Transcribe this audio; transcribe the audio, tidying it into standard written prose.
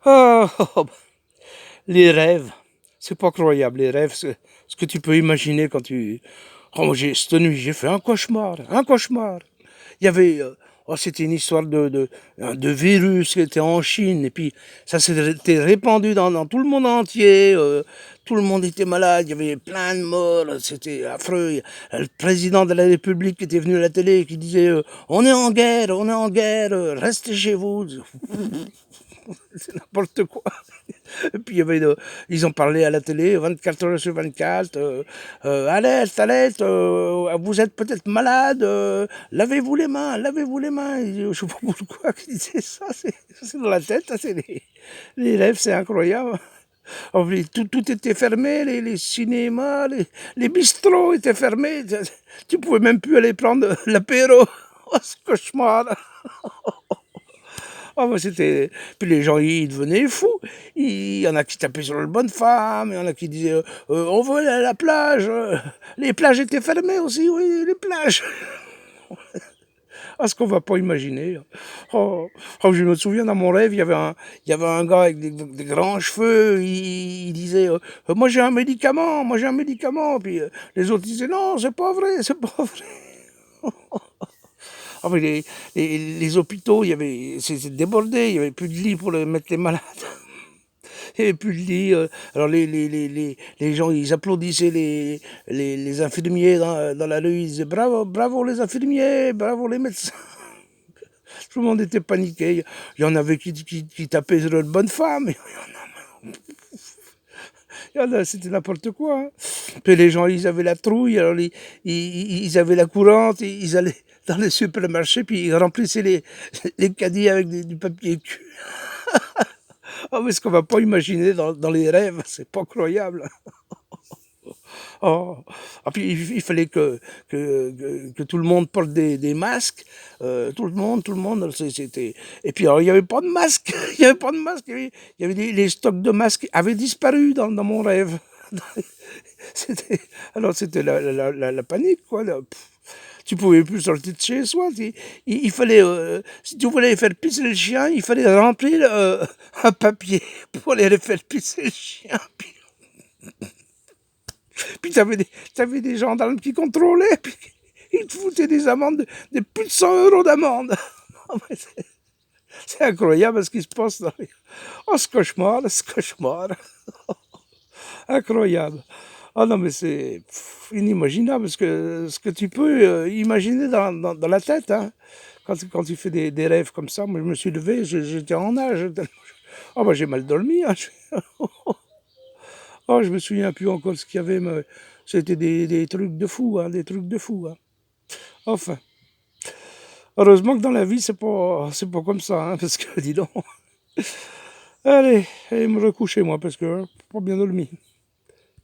Oh, oh, oh, les rêves, c'est pas croyable, les rêves, c'est ce que tu peux imaginer quand tu... Oh, cette nuit, j'ai fait un cauchemar, un cauchemar. Il y avait... oh, c'était une histoire de virus qui était en Chine, et puis ça s'était répandu dans tout le monde entier. Tout le monde était malade, il y avait plein de morts, c'était affreux. Le président de la République était venu à la télé et qui disait on est en guerre, restez chez vous. C'est n'importe quoi. Et puis il y avait ils ont parlé à la télé 24 heures sur 24. Alerte, alerte, vous êtes peut-être malade, lavez-vous les mains, lavez-vous les mains. Je sais pas pourquoi ils disaient ça, c'est dans la tête, hein, les rêves, c'est incroyable. Oh, tout était fermé, les cinémas, les bistrots étaient fermés. Tu pouvais même plus aller prendre l'apéro. Oh, ce cauchemar. Ah, bah, c'était... Puis les gens, ils devenaient fous. Il y en a qui tapaient sur les bonnes femmes, il y en a qui disaient on veut aller à la plage. Les plages étaient fermées aussi, oui, les plages. Ah, ce qu'on va pas imaginer. Oh, oh, je me souviens dans mon rêve, il y avait un gars avec des grands cheveux, il disait moi j'ai un médicament, moi j'ai un médicament. Puis les autres disaient non, c'est pas vrai, c'est pas vrai. Ah, mais les hôpitaux, c'était débordé, il y avait plus de lits pour mettre les malades. Il n'y avait plus de lits. Alors les gens, ils applaudissaient les infirmiers dans la rue. Ils disaient bravo, bravo les infirmiers, bravo les médecins. Tout le monde était paniqué. Il y en avait qui tapaient sur une bonne femme. C'était n'importe quoi, hein. Puis les gens, ils avaient la trouille, alors ils avaient la courante, ils allaient dans les supermarchés, puis ils remplissaient les caddies avec du papier cul. Ah, mais ce qu'on va pas imaginer dans les rêves, c'est pas croyable. Oh. Ah, puis il fallait que tout le monde porte des masques. Tout le monde, c'était... Et puis alors, il n'y avait pas de masque, il n'y avait pas de masque, il y avait les stocks de masques avaient disparu dans mon rêve. Alors c'était la panique, quoi. Là. Tu pouvais plus sortir de chez soi. Il fallait, si tu voulais faire pisser le chien, il fallait remplir un papier pour aller faire pisser le chien. Puis t'avais des gendarmes qui contrôlaient, puis ils te foutaient des amendes de plus de 100 € d'amende. C'est incroyable ce qui se passe dans les... Oh, ce cauchemar, ce cauchemar. Incroyable. Ah non, mais c'est inimaginable ce que tu peux imaginer dans la tête. Hein. Quand tu fais des rêves comme ça, moi je me suis levé, j'étais en nage. Oh, bah j'ai mal dormi. Hein. Oh, je me souviens plus encore ce qu'il y avait, mais c'était des trucs de fou, hein, des trucs de fou. Hein. Enfin, heureusement que dans la vie, c'est pas comme ça, hein, parce que, dis donc. Allez, allez me recoucher, moi, parce que pas bien dormi.